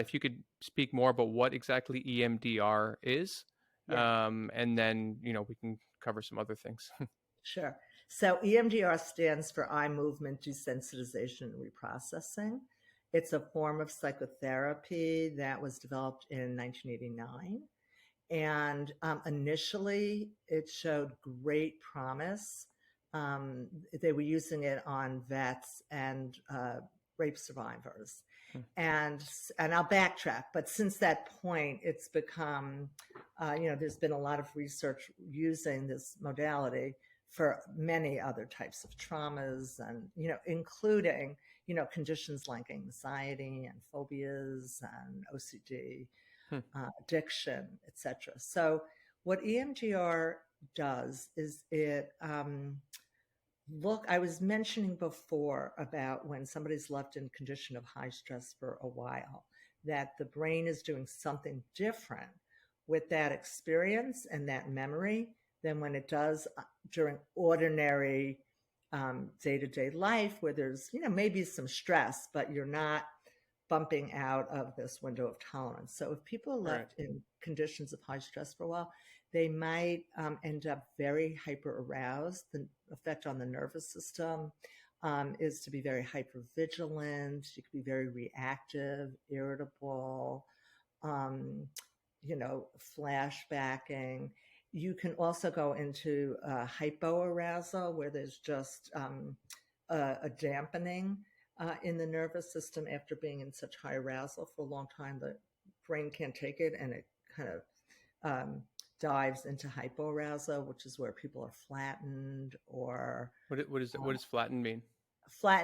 if you could speak more about what exactly EMDR is, Yeah. and then, we can cover some other things. Sure. So EMDR stands for eye movement desensitization and reprocessing. It's a form of psychotherapy that was developed in 1989. And initially, it showed great promise. They were using it on vets and rape survivors. Hmm. And I'll backtrack, but since that point, it's become, there's been a lot of research using this modality for many other types of traumas and, including, conditions like anxiety and phobias and OCD, addiction, etc. So what EMDR does is I was mentioning before about when somebody's left in condition of high stress for a while, that the brain is doing something different with that experience and that memory than when it does during ordinary day-to-day life, where there's, maybe some stress, but you're not bumping out of this window of tolerance. So if people are left in conditions of high stress for a while, they might end up very hyper aroused. The effect on the nervous system is to be very hyper vigilant. You can be very reactive, irritable, flashbacking. You can also go into hypoarousal, where there's just a dampening in the nervous system after being in such high arousal for a long time. The brain can't take it, and it kind of dives into hypoarousal, which is where people are flattened or What does flattened mean?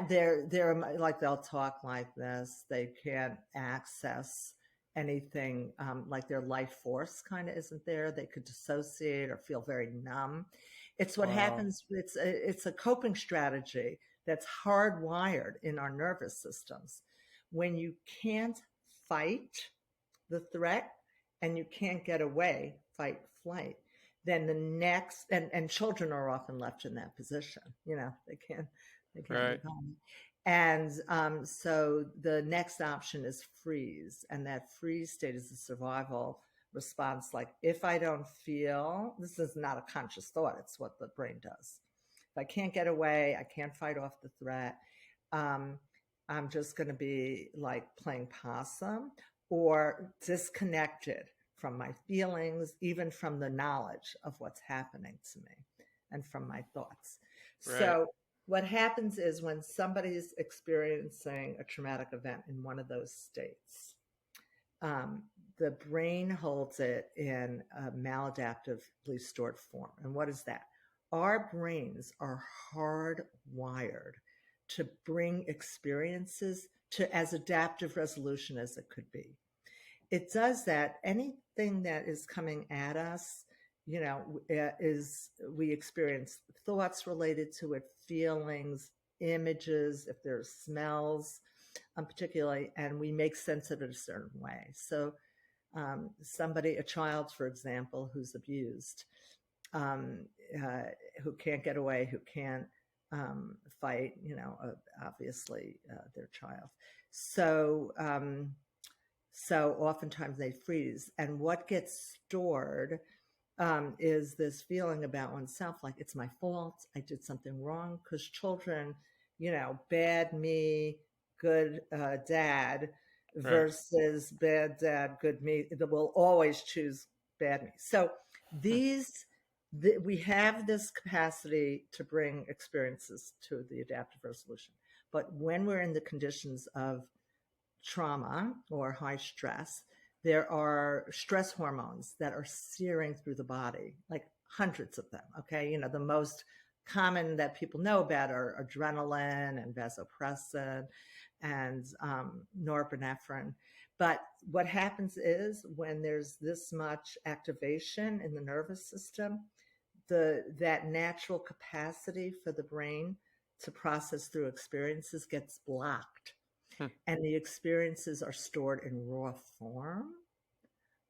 They're like, they'll talk like this. They can't access anything, like their life force kind of isn't there. They could dissociate or feel very numb. It's what happens. It's a coping strategy that's hardwired in our nervous systems. When you can't fight the threat and you can't get away, fight, flight, then the next, and children are often left in that position. They can't leave home. And so the next option is freeze. And that freeze state is a survival response. Like, if I don't feel, this is not a conscious thought, it's what the brain does. If I can't get away, I can't fight off the threat, I'm just going to be like playing possum or disconnected from my feelings, even from the knowledge of what's happening to me and from my thoughts. Right. So what happens is, when somebody's experiencing a traumatic event in one of those states, the brain holds it in a maladaptively stored form. And what is that? Our brains are hardwired to bring experiences to as adaptive resolution as it could be. It does that. Anything that is coming at us, we experience thoughts related to it, feelings, images, if there's smells, particularly, and we make sense of it a certain way. So a child, for example, who's abused, who can't get away, who can't fight, obviously their child. So oftentimes they freeze. And what gets stored is this feeling about oneself, like, it's my fault, I did something wrong. Because children, bad me, good dad versus bad dad, good me, they will always choose bad me. So we have this capacity to bring experiences to the adaptive resolution. But when we're in the conditions of trauma or high stress, there are stress hormones that are searing through the body, like hundreds of them. Okay. The most common that people know about are adrenaline and vasopressin and norepinephrine. But what happens is, when there's this much activation in the nervous system, that natural capacity for the brain to process through experiences gets blocked. And the experiences are stored in raw form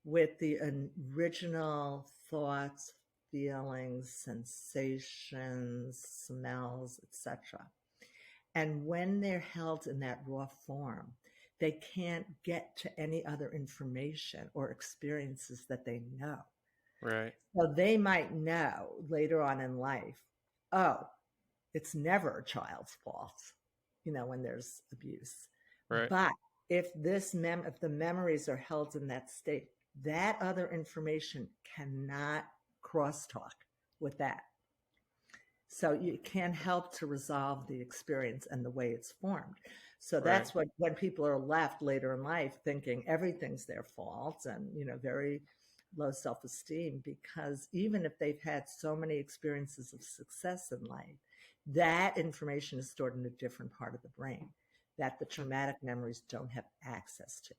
with the original thoughts, feelings, sensations, smells, etc. And when they're held in that raw form, they can't get to any other information or experiences that they know. Right. So they might know later on in life, oh, it's never a child's fault, when there's abuse. Right. But if if the memories are held in that state, that other information cannot crosstalk with that. So you can help to resolve the experience and the way it's formed. So Right. that's what when people are left later in life thinking everything's their fault and very low self-esteem, because even if they've had so many experiences of success in life, that information is stored in a different part of the brain that the traumatic memories don't have access to.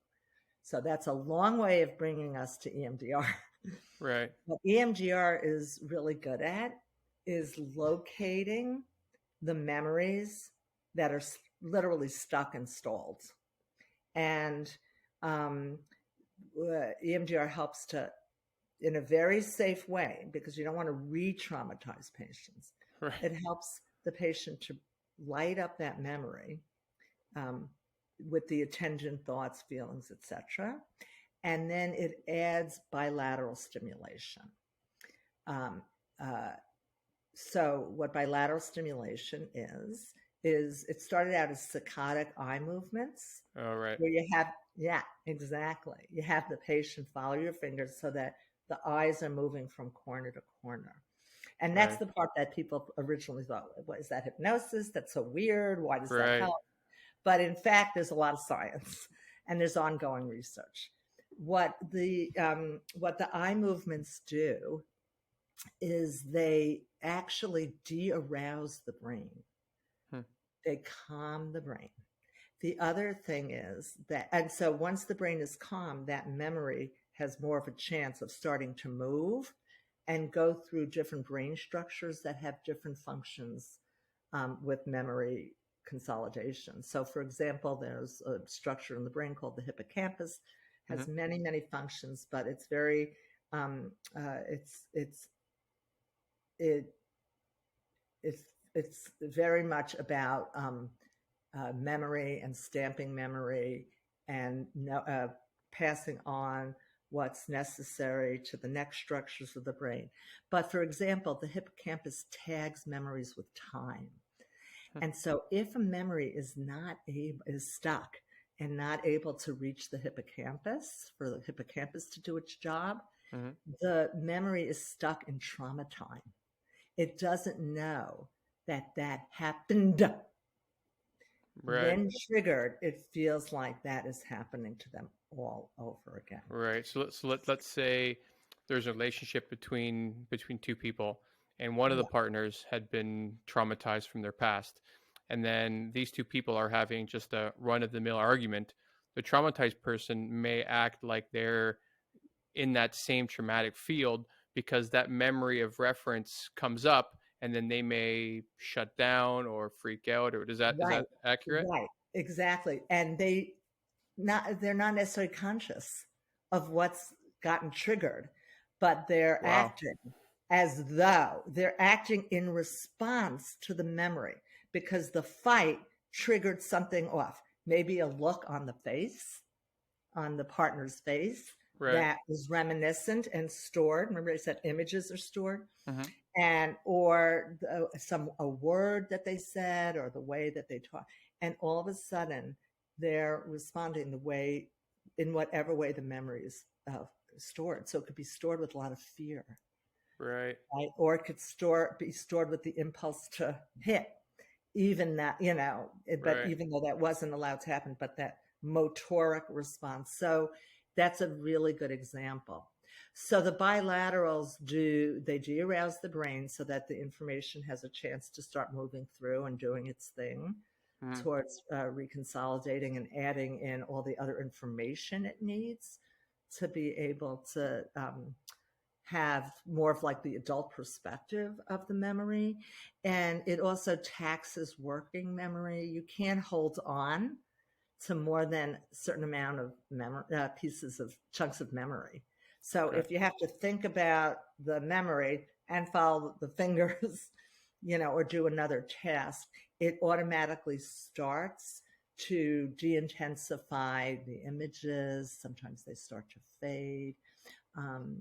So that's a long way of bringing us to EMDR. Right. What EMDR is really good at is locating the memories that are literally stuck and stalled. And EMDR helps to, in a very safe way, because you don't want to re-traumatize patients. Right. It helps the patient to light up that memory with the attention, thoughts, feelings, etc. And then it adds bilateral stimulation. So what bilateral stimulation is it started out as saccadic eye movements. Oh, right. Where you have, yeah, exactly. You have the patient follow your fingers so that the eyes are moving from corner to corner. And that's Right. the part that people originally thought, what is that hypnosis? That's so weird. Why does that Right. help? But in fact, there's a lot of science and there's ongoing research. What the eye movements do is they actually de-arouse the brain. They calm the brain. The other thing is that, and so once the brain is calm, that memory has more of a chance of starting to move and go through different brain structures that have different functions with memory consolidation. So for example, there's a structure in the brain called the hippocampus, has many, many functions, but it's very, it's very much about memory and stamping memory and passing on what's necessary to the next structures of the brain. But for example, the hippocampus tags memories with time. And so if a memory is stuck and not able to reach the hippocampus for the hippocampus to do its job, the memory is stuck in trauma time. It doesn't know that happened. Right. When triggered, it feels like that is happening to them all over again. Right. So let's say there's a relationship between two people, and one of the partners had been traumatized from their past, and then these two people are having just a run-of-the-mill argument. The traumatized person may act like they're in that same traumatic field because that memory of reference comes up, and then they may shut down or freak out. Or is that accurate? Right, exactly. And they're not necessarily conscious of what's gotten triggered, but they're Wow. acting as though they're acting in response to the memory because the fight triggered something off. Maybe a look on the face, on the partner's face, that was reminiscent and stored. Remember I said images are stored? And or a word that they said or the way that they talk. And all of a sudden they're responding in whatever way the memory is stored. So it could be stored with a lot of fear. Right. Or it could be stored with the impulse to hit, even that, but even though that wasn't allowed to happen, but that motoric response. So that's a really good example. So the bilaterals they de-arouse the brain so that the information has a chance to start moving through and doing its thing towards reconsolidating and adding in all the other information it needs to be able to have more of like the adult perspective of the memory. And it also taxes working memory. You can't hold on to more than a certain amount of memory, chunks of memory. So if you have to think about the memory and follow the fingers, or do another task, it automatically starts to de-intensify the images. Sometimes they start to fade.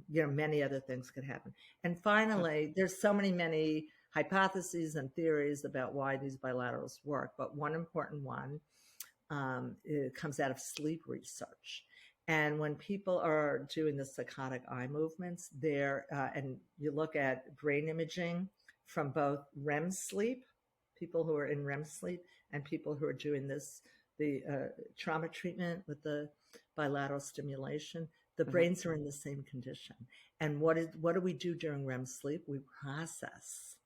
Many other things could happen. And finally, there's so many hypotheses and theories about why these bilaterals work, but one important one it comes out of sleep research. And when people are doing the psychotic eye movements, and you look at brain imaging from both REM sleep, people who are in REM sleep, and people who are doing the trauma treatment with the bilateral stimulation, the brains are in the same condition. And what do we do during REM sleep? We process.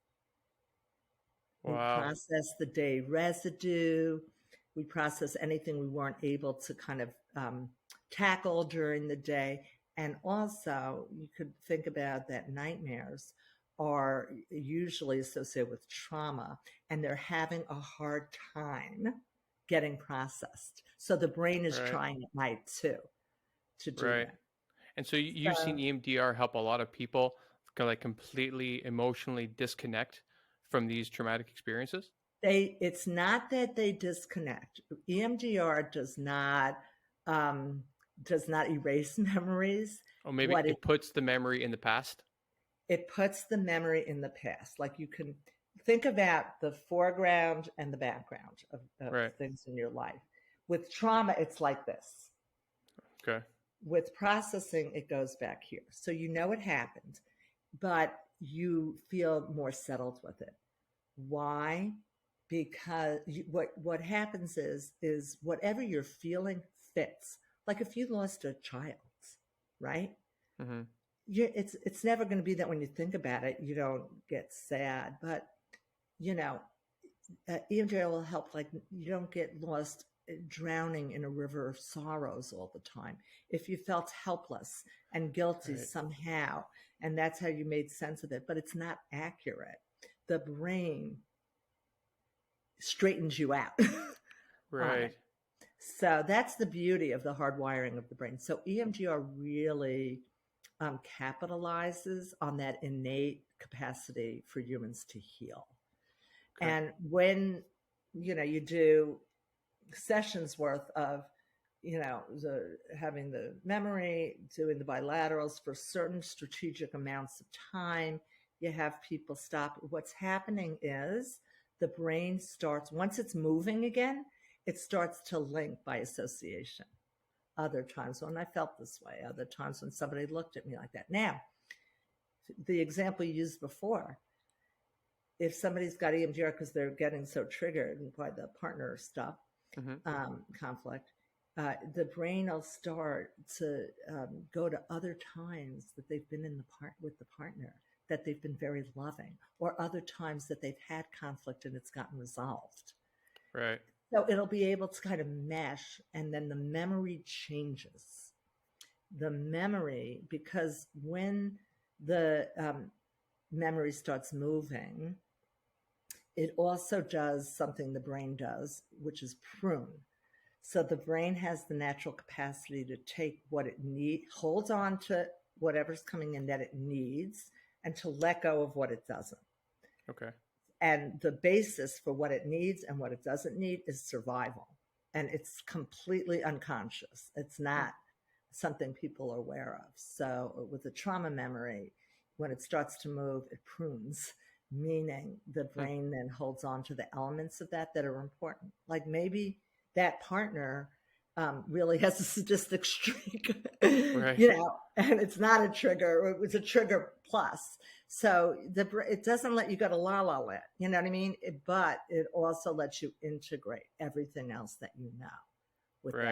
We Wow. process the day residue. We process anything we weren't able to kind of tackle during the day. And also, you could think about that nightmares are usually associated with trauma, and they're having a hard time getting processed. So the brain is Right. trying at night too to do Right. that. And so you've seen So EMDR help a lot of people like completely emotionally disconnect from these traumatic experiences? it's not that they disconnect. EMDR does not erase memories. Or maybe What it puts the memory in the past? it puts the memory in the past. Like you can think about the foreground and the background of Right. things in your life. With trauma, it's like this. Okay. With processing, it goes back here. So you know it happened, but you feel more settled with it. Why? Because what happens is whatever you're feeling fits. Like if you lost a child, right? Mm-hmm. It's never going to be that when you think about it, you don't get sad. But you know, EMDR will help. Like you don't get lost drowning in a river of sorrows all the time. If you felt helpless and guilty Right. somehow, and that's how you made sense of it, but it's not accurate. The brain straightens you out on Right. it. So that's the beauty of the hardwiring of the brain. So EMDR really capitalizes on that innate capacity for humans to heal. Okay. And when you do sessions worth of having the memory, doing the bilaterals for certain strategic amounts of time, you have people stop. What's happening is the brain starts, once it's moving again, it starts to link by association. Other times when I felt this way, other times when somebody looked at me like that. Now, the example you used before, if somebody's got EMDR because they're getting so triggered by the partner stuff, Mm-hmm. conflict, the brain will start to go to other times that they've been with the partner, that they've been very loving, or other times that they've had conflict and it's gotten resolved. Right. So it'll be able to kind of mesh, and then the memory changes. The memory, because when the memory starts moving, it also does something the brain does, which is prune. So the brain has the natural capacity to take what it needs, holds on to whatever's coming in that it needs, and to let go of what it doesn't. Okay. And the basis for what it needs and what it doesn't need is survival. And it's completely unconscious. It's not something people are aware of. So with the trauma memory, when it starts to move, it prunes, meaning the brain then holds on to the elements of that are important. Like maybe that partner really has a sadistic streak, Right. and it's not a trigger. It was a trigger plus. So it doesn't let you go to la la land, you know what I mean? But it also lets you integrate everything else that you know with Right. that.